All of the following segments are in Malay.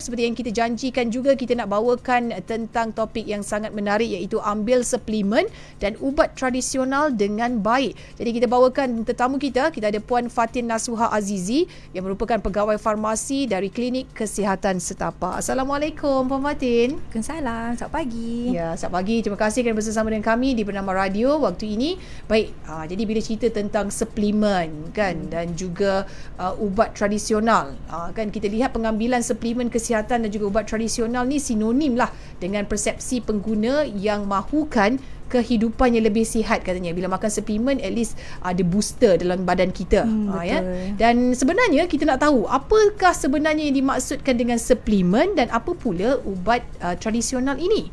seperti yang kita janjikan juga, kita nak bawakan tentang topik yang sangat menarik, iaitu ambil suplemen dan ubat tradisional dengan baik. Jadi kita bawakan tetamu kita ada Puan Fatin Nasuha Azizi yang merupakan pegawai farmasi dari Klinik Kesihatan Setapak. Assalamualaikum Puan Fatin. Waalaikumsalam. Selamat pagi. Ya, selamat pagi. Terima kasih kerana bersama dengan kami di Bernama Radio waktu ini. Baik, jadi bila cerita tentang suplemen kan, dan juga ubat tradisional, kan kita lihat pengambilan suplemen kesihatan dan juga ubat tradisional ni sinonim lah dengan persepsi pengguna yang mahukan kehidupan yang lebih sihat katanya. Bila makan suplemen, at least ada booster dalam badan kita. Ya. Dan sebenarnya kita nak tahu apakah sebenarnya yang dimaksudkan dengan suplemen dan apa pula ubat tradisional ini.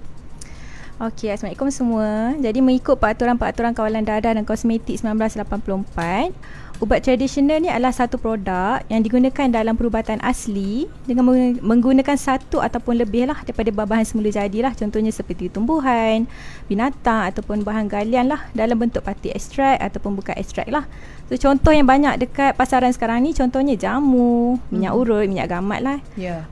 Okey, Assalamualaikum semua. Jadi mengikut Peraturan Kawalan Darah dan Kosmetik 1984, ubat tradisional ni adalah satu produk yang digunakan dalam perubatan asli dengan menggunakan satu ataupun lebih lah daripada bahan semula jadilah. Contohnya seperti tumbuhan, binatang ataupun bahan galian lah dalam bentuk parti ekstrak ataupun bukan ekstrak lah. So, contoh yang banyak dekat pasaran sekarang ni contohnya jamu, minyak urut, minyak gamat lah.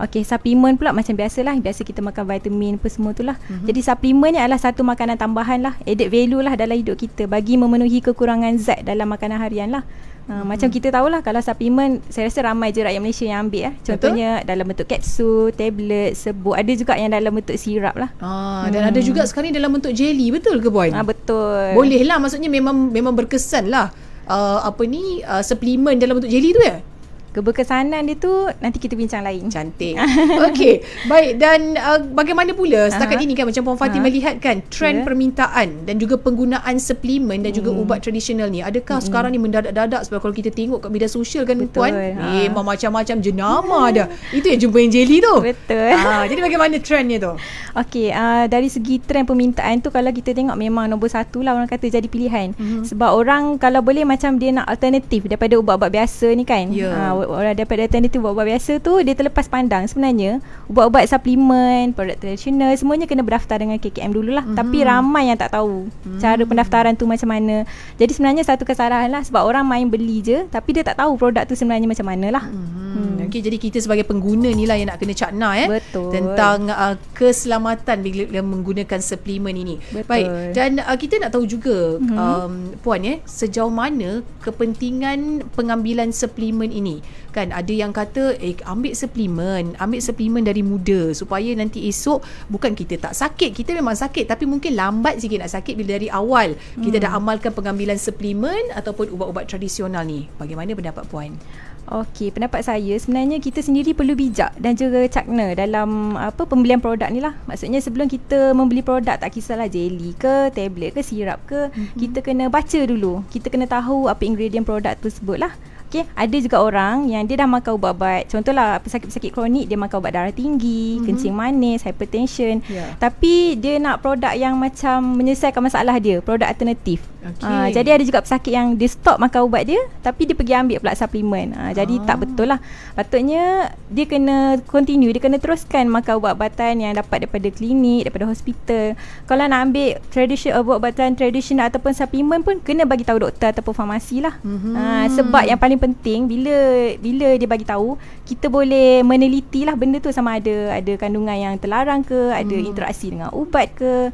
Okey, suplemen pula macam biasalah. Biasa kita makan vitamin apa semua tu lah. Jadi suplemen ni adalah satu makanan tambahan lah, added value lah dalam hidup kita bagi memenuhi kekurangan zat dalam makanan harian lah. Macam kita tahulah kalau suplemen, saya rasa ramai je rakyat Malaysia yang ambil lah. Contohnya dalam bentuk kapsul, tablet, serbuk. Ada juga yang dalam bentuk sirap lah. Dan ada juga sekarang ni dalam bentuk jelly. Betul ke Puan? Betul. Boleh lah, maksudnya memang berkesan lah. Suplemen dalam bentuk jelly tu ya? Keberkesanan dia tu nanti kita bincang lain. Cantik. Okey, baik. Dan bagaimana pula setakat ini kan, macam Puan Fatin melihat kan trend permintaan dan juga penggunaan suplemen dan juga ubat tradisional ni, adakah sekarang ni mendadak-dadak? Sebab kalau kita tengok kat media sosial kan, Puan, memang macam-macam jenama dah. Itu yang jumpa yang jelly tu. Betul. Jadi bagaimana trendnya tu? Okey, dari segi trend permintaan tu, kalau kita tengok memang nombor satu lah orang kata jadi pilihan. Sebab orang kalau boleh macam dia nak alternatif daripada ubat-ubat biasa ni kan. Orang daripada alternatif ubat-ubat biasa tu, dia terlepas pandang sebenarnya ubat-ubat suplemen, produk tradisional semuanya kena berdaftar dengan KKM dululah. Tapi ramai yang tak tahu cara pendaftaran tu macam mana. Jadi sebenarnya satu kesalahan lah, sebab orang main beli je tapi dia tak tahu produk tu sebenarnya macam mana lah. Okey, jadi kita sebagai pengguna ni lah yang nak kena cakna tentang keselamatan bila menggunakan suplemen ini. Betul. Baik, dan kita nak tahu juga Puan, sejauh mana kepentingan pengambilan suplemen ini. Kan ada yang kata ambil suplemen dari muda supaya nanti esok bukan kita tak sakit, kita memang sakit tapi mungkin lambat sikit nak sakit bila dari awal kita dah amalkan pengambilan suplemen ataupun ubat-ubat tradisional ni. Bagaimana pendapat Puan? Okey, pendapat saya sebenarnya kita sendiri perlu bijak dan juga cakna dalam pembelian produk ni lah. Maksudnya sebelum kita membeli produk, tak kisahlah jelly ke, tablet ke, sirap ke, kita kena baca dulu. Kita kena tahu apa ingredient produk tersebut lah. Okay, ada juga orang yang dia dah makan ubat-ubat, contohlah pesakit-pesakit kronik, dia makan ubat darah tinggi, kencing manis, hypertension, tapi dia nak produk yang macam menyelesaikan masalah dia, produk alternatif. Jadi ada juga pesakit yang dia stop makan ubat dia tapi dia pergi ambil pula suplemen. Jadi tak betul lah. Patutnya dia kena continue, dia kena teruskan makan ubat-ubatan yang dapat daripada klinik, daripada hospital. Kalau nak ambil ubat-ubatan tradisional ataupun suplemen pun kena bagi tahu doktor ataupun farmasi lah. Sebab yang paling penting bila dia bagi tahu, kita boleh meneliti lah benda tu sama ada kandungan yang terlarang ke, ada interaksi dengan ubat ke.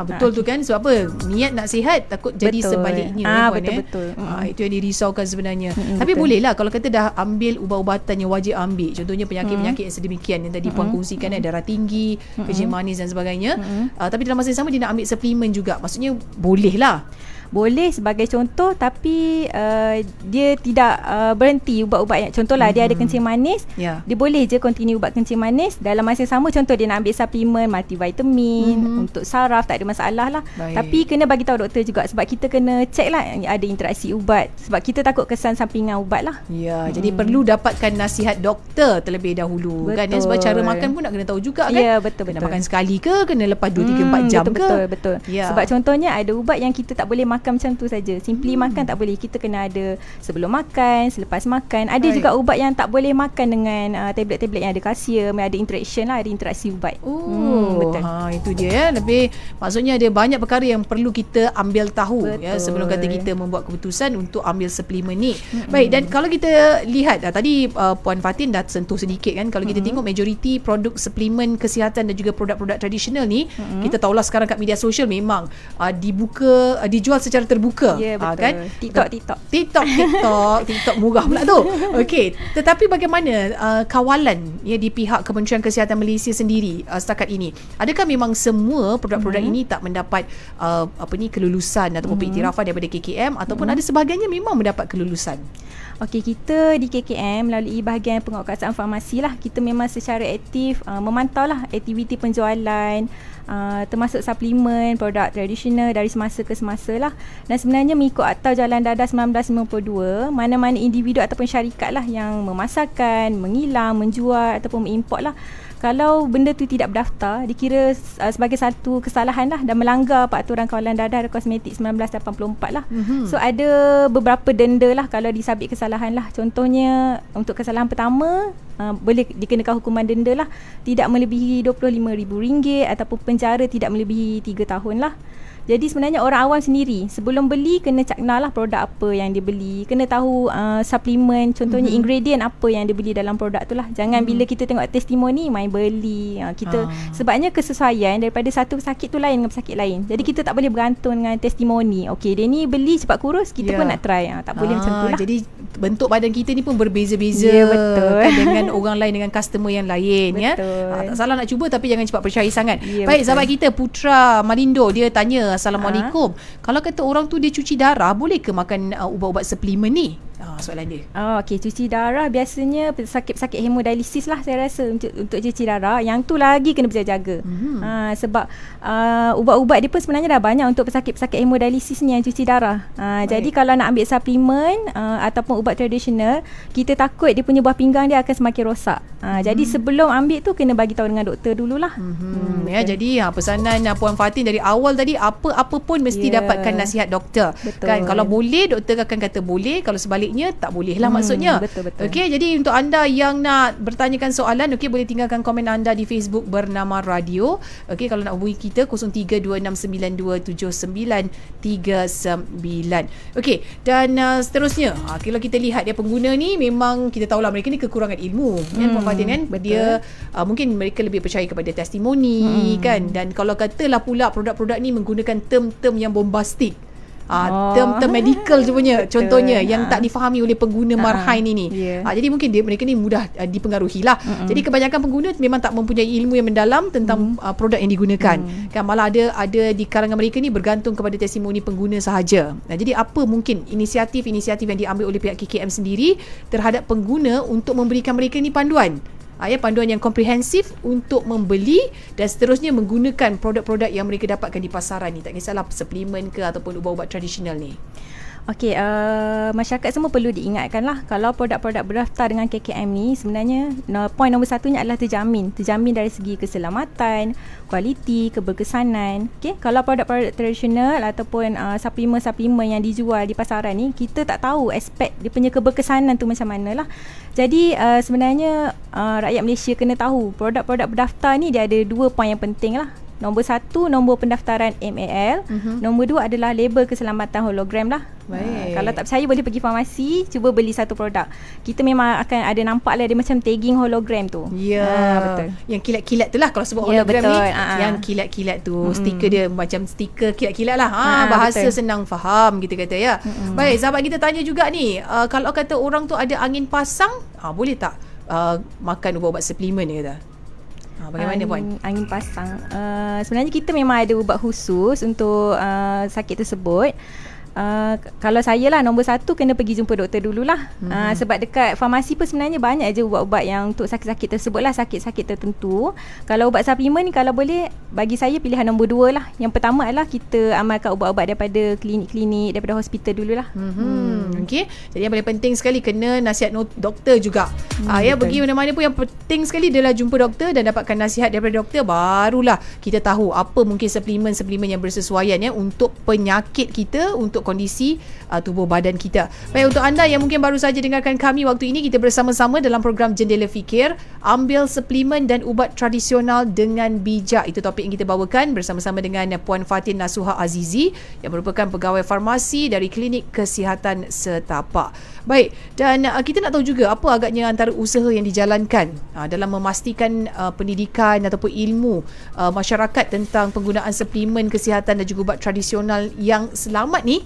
Betul tu kan. Sebab apa? Niat nak sihat, takut jadi sebaliknya. Betul. Itu yang dirisaukan sebenarnya. Tapi bolehlah kalau kata dah ambil ubat-ubatan yang wajib ambil, contohnya penyakit-penyakit yang sedemikian yang tadi Puan kongsikan, darah tinggi, kencing manis dan sebagainya. Tapi dalam masa yang sama dia nak ambil suplemen juga. Maksudnya bolehlah. Boleh sebagai contoh, tapi dia tidak berhenti ubat-ubat yang, contohlah dia ada kencing manis, dia boleh je continue ubat kencing manis. Dalam masa yang sama, contoh dia nak ambil suplemen multivitamin untuk saraf, tak ada masalah lah. Tapi kena bagi tahu doktor juga, sebab kita kena check lah ada interaksi ubat, sebab kita takut kesan sampingan ubat lah. Jadi perlu dapatkan nasihat doktor terlebih dahulu. Kan, sebab cara makan pun nak kena tahu juga kan. Betul. Kena makan sekali ke, kena lepas 2, 3, 4 jam ke. Betul. Sebab contohnya ada ubat yang kita tak boleh makan makan macam tu saja. Simply makan tak boleh. Kita kena ada sebelum makan, selepas makan. Ada juga ubat yang tak boleh makan dengan tablet-tablet yang ada kalsium, ada interaction lah, ada interaksi ubat. Betul. Itu dia ya. Lebih maksudnya ada banyak perkara yang perlu kita ambil tahu ya sebelum kata kita membuat keputusan untuk ambil suplemen ni. Baik, dan kalau kita lihat tadi Puan Fatin dah sentuh sedikit kan, kalau kita tengok majoriti produk suplemen kesihatan dan juga produk-produk tradisional ni, kita tahulah sekarang kat media sosial memang dijual secara terbuka. Ya, betul. Kan? TikTok murah pula tu. Okey, tetapi bagaimana kawalan ya di pihak Kementerian Kesihatan Malaysia sendiri setakat ini? Adakah memang semua produk-produk ini tak mendapat kelulusan ataupun pengiktirafan daripada KKM, ataupun ada sebahagiannya memang mendapat kelulusan? Okey, kita di KKM melalui bahagian penguatkuasaan farmasi lah, kita memang secara aktif memantau lah aktiviti penjualan, termasuk suplemen, produk tradisional dari semasa ke semasa lah. Dan sebenarnya mengikut Akta Jalan Dadah 1952, mana-mana individu ataupun syarikat lah yang memasarkan, mengilang, menjual ataupun mengimport lah, kalau benda tu tidak berdaftar, dikira sebagai satu kesalahan lah dan melanggar Peraturan Kawalan Dadah Kosmetik 1984 lah. So ada beberapa denda lah kalau disabit kesalahan lah. Contohnya untuk kesalahan pertama, boleh dikenakan hukuman denda lah tidak melebihi RM25,000 ataupun penjara tidak melebihi 3 tahun lah. Jadi sebenarnya orang awam sendiri sebelum beli kena cakna lah produk apa yang dia beli, kena tahu suplemen, contohnya ingredient apa yang dia beli dalam produk tu lah. Jangan bila kita tengok testimoni main beli. Sebabnya kesesuaian daripada satu pesakit tu lain dengan pesakit lain. Jadi kita tak boleh bergantung dengan testimoni. Okey, dia ni beli cepat kurus, kita pun nak try. Tak boleh macam tu lah. Jadi bentuk badan kita ni pun berbeza-beza betul. Kan, dengan orang lain, dengan customer yang lain. Betul. Tak salah nak cuba, tapi jangan cepat percaya sangat. Baik, betul. sahabat kita Putra Malindo, dia tanya, Assalamualaikum. Kalau kata orang tu dia cuci darah, boleh ke makan ubat-ubat suplemen ni? Soalan dia. Okey, cuci darah biasanya pesakit-pesakit hemodialisis lah saya rasa untuk cuci darah. Yang tu lagi kena berjaga-jaga. Sebab ubat-ubat dia pun sebenarnya dah banyak untuk pesakit-pesakit hemodialisis ni yang cuci darah. Jadi kalau nak ambil suplemen ataupun ubat tradisional, kita takut dia punya buah pinggang dia akan semakin rosak. Jadi sebelum ambil tu kena bagi tahu dengan doktor dululah. Jadi pesanan Puan Fatin dari awal tadi, apa pun mesti dapatkan nasihat doktor. Betul. Kan, kalau boleh doktor akan kata boleh, kalau sebaliknya tak boleh lah maksudnya. Betul. Okey, jadi untuk anda yang nak bertanyakan soalan, okey, boleh tinggalkan komen anda di Facebook Bernama Radio. Okey, kalau nak hubungi kita 0326927939. Okey, dan seterusnya kalau kita lihat dia pengguna ni, memang kita tahulah mereka ni kekurangan ilmu kan, Puan Fatin kan. Dia mungkin mereka lebih percaya kepada testimoni kan, dan kalau katalah pula produk-produk ni menggunakan term-term yang bombastik, term-term medical contohnya yang tak difahami oleh pengguna marhain ini. Jadi mungkin mereka ni mudah dipengaruhi lah. Jadi kebanyakan pengguna memang tak mempunyai ilmu yang mendalam tentang produk yang digunakan. Kan, malah ada di kalangan mereka ni bergantung kepada testimoni pengguna sahaja. Jadi apa mungkin inisiatif-inisiatif yang diambil oleh pihak KKM sendiri terhadap pengguna untuk memberikan mereka ni panduan? Panduan yang komprehensif untuk membeli dan seterusnya menggunakan produk-produk yang mereka dapatkan di pasaran ni. Tak kisahlah suplemen ke ataupun ubat-ubat tradisional ni. Okey, masyarakat semua perlu diingatkan lah, kalau produk-produk berdaftar dengan KKM ni, sebenarnya poin nombor satunya adalah terjamin dari segi keselamatan, kualiti, keberkesanan. Okey, kalau produk-produk tradisional ataupun suplemen yang dijual di pasaran ni, kita tak tahu aspek dia punya keberkesanan tu macam mana lah. Jadi sebenarnya rakyat Malaysia kena tahu produk-produk berdaftar ni dia ada 2 poin yang penting lah. Nombor 1, nombor pendaftaran MAL. Nombor 2 adalah label keselamatan hologram lah. Kalau tak percaya boleh pergi farmasi, cuba beli satu produk. Kita memang akan ada nampak lah, dia macam tagging hologram tu. Betul. Yang kilat-kilat tu lah kalau sebut hologram ni. Yang kilat-kilat tu, stiker dia macam stiker kilat-kilat lah. Bahasa betul. Senang faham kita kata ya. Baik, sahabat kita tanya juga ni, kalau kata orang tu ada angin pasang, boleh tak makan ubat-ubat suplemen dia kata? Bagaimana Puan? Angin pasang. Sebenarnya kita memang ada ubat khusus untuk sakit tersebut. Kalau saya lah, nombor 1 kena pergi jumpa doktor dululah. Sebab dekat farmasi pun sebenarnya banyak je ubat-ubat yang untuk sakit-sakit tersebut lah, sakit-sakit tertentu. Kalau ubat suplemen ni, kalau boleh, bagi saya pilihan nombor 2 lah. Yang pertama adalah kita amalkan ubat-ubat daripada klinik-klinik, daripada hospital dululah. Okey. Jadi yang paling penting sekali kena nasihat doktor juga. Ya, pergi mana-mana pun yang penting sekali adalah jumpa doktor dan dapatkan nasihat daripada doktor, barulah kita tahu apa mungkin suplemen-suplemen yang bersesuaian ya untuk penyakit kita, untuk kondisi tubuh badan kita. Baik, untuk anda yang mungkin baru saja dengarkan kami waktu ini, kita bersama-sama dalam program Jendela Fikir, ambil suplemen dan ubat tradisional dengan bijak. Itu topik yang kita bawakan bersama-sama dengan Puan Fatin Nasuha Azizi yang merupakan pegawai farmasi dari Klinik Kesihatan Setapak. Baik, dan kita nak tahu juga apa agaknya antara usaha yang dijalankan dalam memastikan pendidikan ataupun ilmu masyarakat tentang penggunaan suplemen kesihatan dan juga ubat tradisional yang selamat ni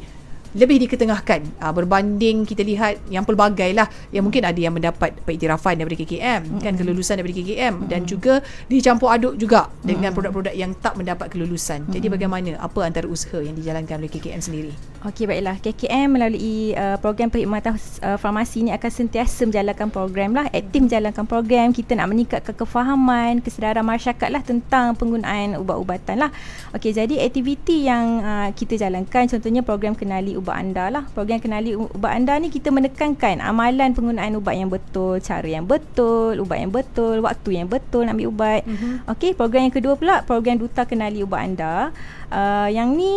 lebih diketengahkan berbanding kita lihat yang pelbagai lah, yang mungkin ada yang mendapat pengiktirafan daripada KKM, kan, kelulusan daripada KKM, dan juga dicampur aduk juga dengan produk-produk yang tak mendapat kelulusan. Jadi bagaimana, apa antara usaha yang dijalankan oleh KKM sendiri? Okey, baiklah. KKM melalui program perkhidmatan farmasi ni akan sentiasa menjalankan program lah, aktif menjalankan program. Kita nak meningkatkan kefahaman, kesedaran masyarakat lah tentang penggunaan ubat-ubatan lah. Okey, jadi aktiviti yang kita jalankan, contohnya program Kenali Ubat Anda lah. Program Kenali Ubat Anda ni kita menekankan amalan penggunaan ubat yang betul, cara yang betul, ubat yang betul, waktu yang betul nak ambil ubat. Okey, program yang kedua pula, program Duta Kenali Ubat Anda. Yang ni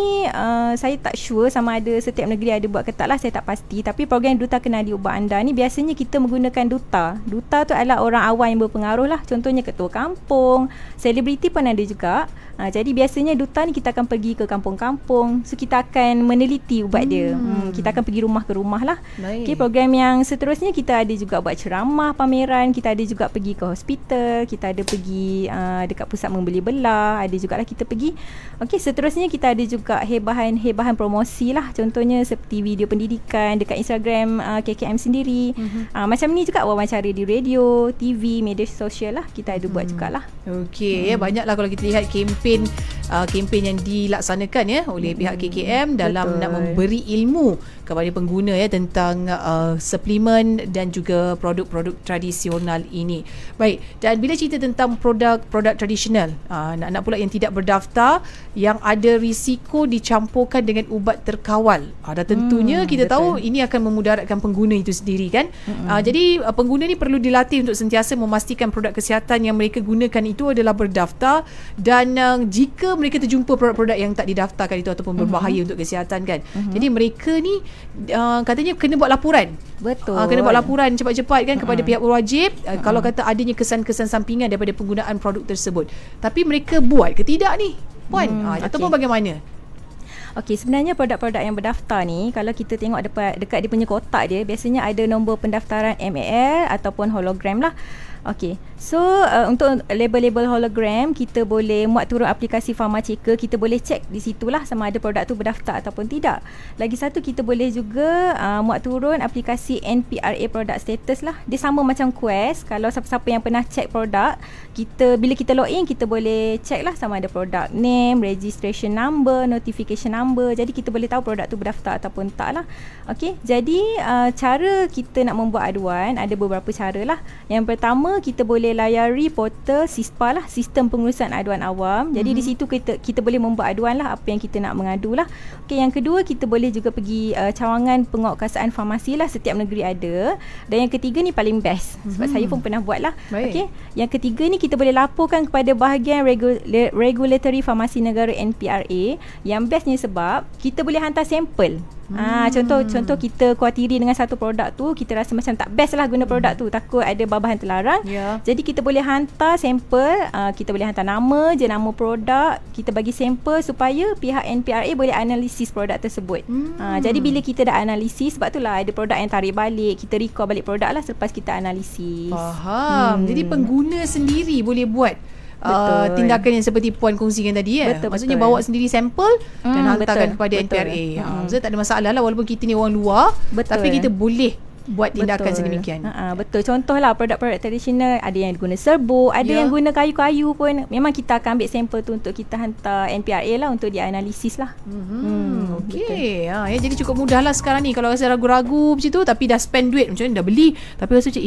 saya tak sure sama ada setiap negeri ada buat ke tak lah, saya tak pasti. Tapi program Duta Kenali Ubat Anda ni biasanya kita menggunakan duta. Duta tu adalah orang awam yang berpengaruh lah. Contohnya ketua kampung, selebriti pun ada juga. Jadi biasanya duta ni kita akan pergi ke kampung-kampung. So kita akan meneliti ubat dia. Kita akan pergi rumah ke rumah lah. Okay, program yang seterusnya kita ada juga buat ceramah, pameran. Kita ada juga pergi ke hospital. Kita ada pergi dekat pusat membeli belah. Ada jugalah kita pergi. Okay, seterusnya kita ada juga hebahan promosi lah. Contohnya seperti video pendidikan dekat Instagram KKM sendiri. Macam ni juga wawancara di radio, TV, media sosial lah. Kita ada buat jugalah. Okey, banyaklah kalau kita lihat kempen yang dilaksanakan ya oleh pihak KKM dalam nak memberi ilmu kepada pengguna ya tentang suplemen dan juga produk-produk tradisional ini. Baik, dan bila cerita tentang produk tradisional, nak pula yang tidak berdaftar, yang ada risiko dicampurkan dengan ubat terkawal. Dan tentunya kita tahu ini akan memudaratkan pengguna itu sendiri kan. Jadi pengguna ni perlu dilatih untuk sentiasa memastikan produk kesihatan yang mereka gunakan itu adalah berdaftar, dan jika mereka terjumpa produk-produk yang tak didaftarkan itu ataupun berbahaya untuk kesihatan kan. Jadi mereka ni katanya kena buat laporan. Betul. Kena buat laporan cepat-cepat kan kepada pihak berwajib kalau kata adanya kesan-kesan sampingan daripada penggunaan produk tersebut. Tapi mereka buat ke tidak ni, Puan? Ataupun bagaimana? Okey, sebenarnya produk-produk yang berdaftar ni, kalau kita tengok dekat dia punya kotak dia, biasanya ada nombor pendaftaran MAL ataupun hologram lah. Okey, so untuk label-label hologram, kita boleh muat turun aplikasi Pharmachecker. Kita boleh cek di situlah sama ada produk tu berdaftar ataupun tidak. Lagi satu, kita boleh juga muat turun aplikasi NPRA Product Status lah. Dia sama macam Quest. Kalau siapa-siapa yang pernah cek produk, bila kita login, kita boleh cek lah sama ada produk name, registration number, notification number. Jadi kita boleh tahu produk tu berdaftar ataupun tak lah. Okey, jadi cara kita nak membuat aduan ada beberapa cara lah. Yang pertama, kita boleh layari portal SISPA lah, Sistem Pengurusan Aduan Awam. Jadi di situ kita boleh membuat aduan lah apa yang kita nak mengadu lah. Okey, yang kedua, kita boleh juga pergi cawangan penguatkuasaan farmasi lah, setiap negeri ada. Dan yang ketiga ni paling best, sebab saya pun pernah buat lah. Okey, yang ketiga ni kita boleh laporkan kepada bahagian regulatory farmasi negara NPRA. Yang bestnya sebab kita boleh hantar sampel. Contoh kita kuatiri dengan satu produk tu, kita rasa macam tak best lah guna produk tu, takut ada bahan terlarang. Jadi kita boleh hantar sampel, kita boleh hantar nama produk, kita bagi sampel supaya pihak NPRA boleh analisis produk tersebut. Jadi bila kita dah analisis, sebab itulah ada produk yang tarik balik, kita recall balik produk lah selepas kita analisis. Faham. Jadi pengguna sendiri boleh buat tindakan yang seperti Puan kongsikan tadi ya. Maksudnya bawa sendiri sampel dan hantarkan kepada NPRA. So tak ada masalah lah, walaupun kita ni orang luar, tapi kita boleh buat tindakan sedemikian. Betul. Contohlah produk-produk tradisional, ada yang guna serbuk, ada yang guna kayu-kayu pun. Memang kita akan ambil sampel tu untuk kita hantar NPRA lah untuk dianalisis lah. Okey. Jadi cukup mudah lah sekarang ni. Kalau rasa ragu-ragu macam tu tapi dah spend duit, macam ni dah beli tapi rasa macam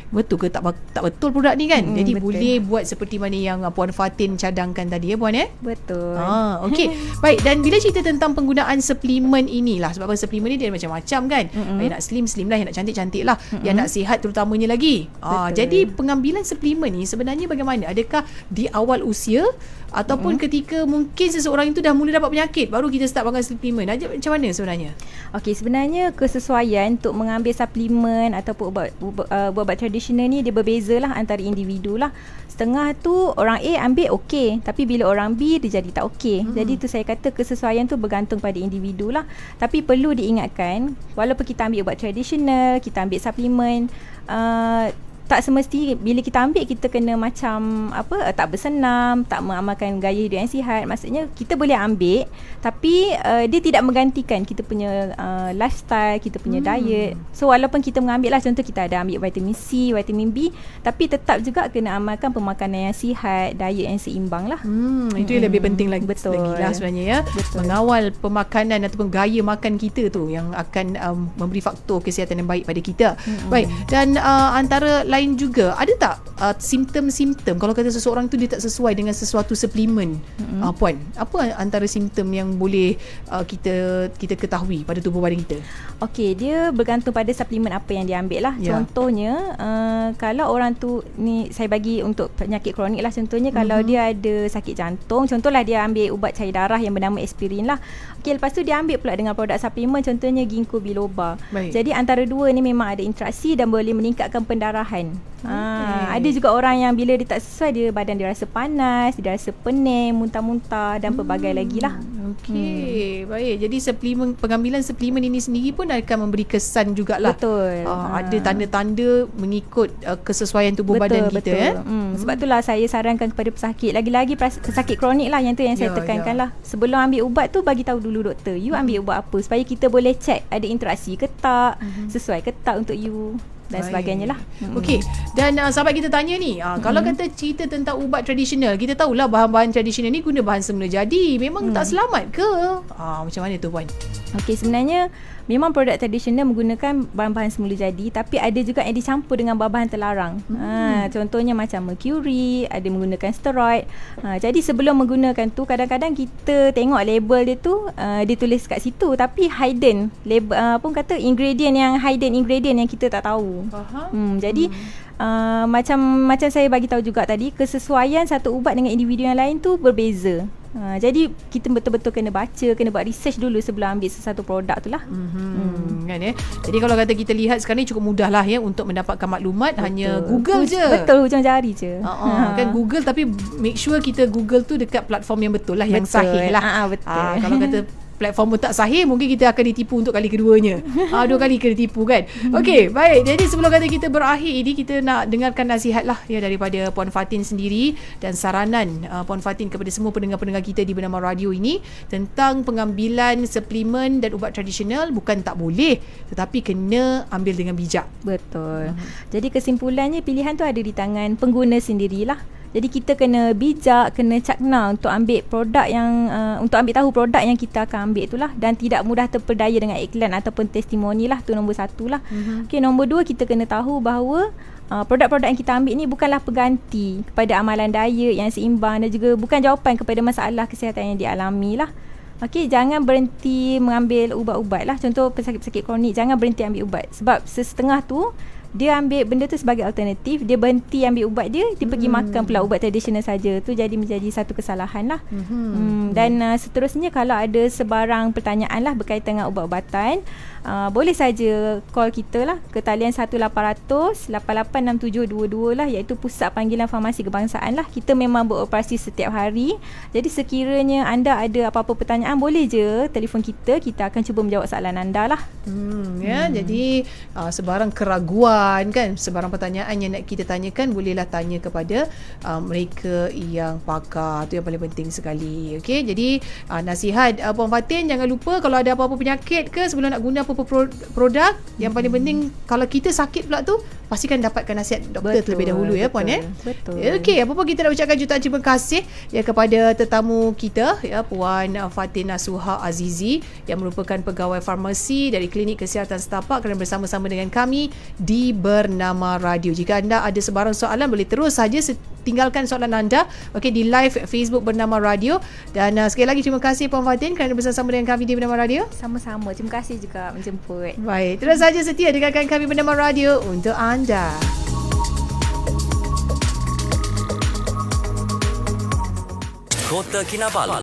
betul ke tak betul produk ni kan. Jadi betul. boleh buat seperti mana yang Puan Fatin cadangkan tadi Puan Betul. Okey. Baik, dan bila cerita tentang penggunaan suplemen inilah, sebab suplemen ni dia macam-macam kan. Yang nak slim lah, yang nak cantik lah, yang nak sihat terutamanya lagi. Jadi pengambilan suplemen ni sebenarnya bagaimana? Adakah di awal usia ataupun ketika mungkin seseorang itu dah mula dapat penyakit baru kita start pakai suplemen? Macam mana sebenarnya? Okey, sebenarnya kesesuaian untuk mengambil suplemen ataupun ubat tradisional ni dia berbeza lah antara individu lah. Setengah tu orang A ambil okey, tapi bila orang B dia jadi tak okey. Jadi tu saya kata kesesuaian tu bergantung pada individu lah. Tapi perlu diingatkan, walaupun kita ambil ubat tradisional, kita ambil suplemen, tak semesti bila kita ambil kita kena macam tak bersenam, tak mengamalkan gaya hidup yang sihat. Maksudnya kita boleh ambil tapi dia tidak menggantikan kita punya lifestyle, kita punya diet. So walaupun kita mengambil lah, contoh kita ada ambil vitamin C, vitamin B, tapi tetap juga kena amalkan pemakanan yang sihat, diet yang seimbang lah. Itu yang lebih penting lagi, betul lah sebenarnya ya. Betul. Mengawal pemakanan ataupun gaya makan kita tu yang akan memberi faktor kesihatan yang baik pada kita. Baik, dan antara lain juga, ada tak simptom-simptom kalau kata seseorang tu dia tak sesuai dengan sesuatu suplemen, Puan? Apa antara simptom yang boleh kita ketahui pada tubuh badan kita? Okey, dia bergantung pada suplemen apa yang dia ambil lah. Contohnya kalau orang tu ni, saya bagi untuk penyakit kronik lah. Contohnya kalau dia ada sakit jantung, contohlah dia ambil ubat cair darah yang bernama aspirin lah. Okey, lepas tu dia ambil pula dengan produk suplemen, contohnya ginkgo biloba. Jadi antara dua ni memang ada interaksi dan boleh meningkatkan pendarahan. Ada juga orang yang bila dia tak sesuai, dia badan dia rasa panas, dia rasa pening, muntah-muntah dan pelbagai lagi lah. Okey, baik. Jadi pengambilan suplemen ini sendiri pun akan memberi kesan jugalah. Betul. Ada tanda-tanda mengikut kesesuaian tubuh badan kita. Sebab itulah saya sarankan kepada pesakit, lagi-lagi pesakit kronik lah, yang tu yang saya tekankan lah. Sebelum ambil ubat tu, bagi tahu dulu doktor, you ambil ubat apa, supaya kita boleh check ada interaksi ke tak, sesuai ke tak untuk you dan sebagainya lah. Okey, dan sahabat kita tanya ni, kalau kata cerita tentang ubat tradisional, kita tahulah bahan-bahan tradisional ni guna bahan semula jadi, memang tak selamat ke? Macam mana tu Puan? Okey, sebenarnya memang produk tradisional menggunakan bahan-bahan semula jadi, tapi ada juga yang dicampur dengan bahan-bahan terlarang. Contohnya macam mercury, ada menggunakan steroid. Jadi sebelum menggunakan tu, kadang-kadang kita tengok label dia tu, dia tulis kat situ tapi hidden label, hidden ingredient yang kita tak tahu. Jadi macam saya bagi tahu juga tadi, kesesuaian satu ubat dengan individu yang lain tu berbeza. Jadi kita betul-betul kena baca, kena buat research dulu sebelum ambil sesuatu produk tu lah. Kan ya. Jadi kalau kata kita lihat sekarang ni cukup mudah lah ya untuk mendapatkan maklumat. Betul. Hanya Google je. Betul, hujung jari je. Kan Google, tapi make sure kita Google tu dekat platform yang betul lah, yang sahih lah. Betul. Kalau kata platform pun tak sahih, mungkin kita akan ditipu untuk kali keduanya. 2 kali kena tipu kan. Okey, baik. Jadi sebelum kata kita berakhir ini, kita nak dengarkan nasihat lah ya daripada Puan Fatin sendiri dan saranan Puan Fatin kepada semua pendengar-pendengar kita di Bernama Radio ini tentang pengambilan suplemen dan ubat tradisional. Bukan tak boleh, tetapi kena ambil dengan bijak. Betul. Jadi kesimpulannya, pilihan tu ada di tangan pengguna sendirilah. Jadi kita kena bijak, kena cakna untuk ambil produk yang untuk ambil tahu produk yang kita akan ambil itulah, dan tidak mudah terpedaya dengan iklan ataupun testimoni lah. Tu nombor 1 lah. Okey, nombor 2, kita kena tahu bahawa produk-produk yang kita ambil ni bukanlah pengganti kepada amalan diet yang seimbang dan juga bukan jawapan kepada masalah kesihatan yang dialami lah. Okey, jangan berhenti mengambil ubat-ubat lah. Contoh pesakit-pesakit kronik, jangan berhenti ambil ubat. Sebab setengah tu dia ambil benda tu sebagai alternatif, dia berhenti ambil ubat dia pergi makan pula ubat tradisional saja. Tu jadi menjadi satu kesalahan lah. Dan seterusnya, kalau ada sebarang pertanyaan lah berkaitan dengan ubat-ubatan, boleh saja call kita lah ke talian 1-800-886722 lah, iaitu Pusat Panggilan Farmasi Kebangsaan lah. Kita memang beroperasi setiap hari. Jadi sekiranya anda ada apa-apa pertanyaan, boleh je telefon kita akan cuba menjawab soalan anda lah. Jadi sebarang keraguan kan, sebarang pertanyaan yang nak kita tanyakan, bolehlah tanya kepada mereka yang pakar. Tu yang paling penting sekali. Okey, jadi nasihat Puan Fatin, jangan lupa kalau ada apa-apa penyakit ke, sebelum nak guna apa apa-apa produk, yang paling penting kalau kita sakit pula tu, pastikan dapatkan nasihat doktor terlebih dahulu ya puan ya. Betul. Okey, apa pun kita nak ucapkan jutaan terima kasih ya kepada tetamu kita ya, Puan Fatin Nasuha Azizi yang merupakan pegawai farmasi dari Klinik Kesihatan Setapak kerana bersama-sama dengan kami di Bernama Radio. Jika anda ada sebarang soalan, boleh terus saja tinggalkan soalan anda di live Facebook Bernama Radio. Dan sekali lagi terima kasih Puan Fatin kerana bersama dengan kami di Bernama Radio. Sama-sama. Terima kasih juga menjemput. Baik, terus saja setia dengarkan kami Bernama Radio untuk anda. Kota Kinabalu.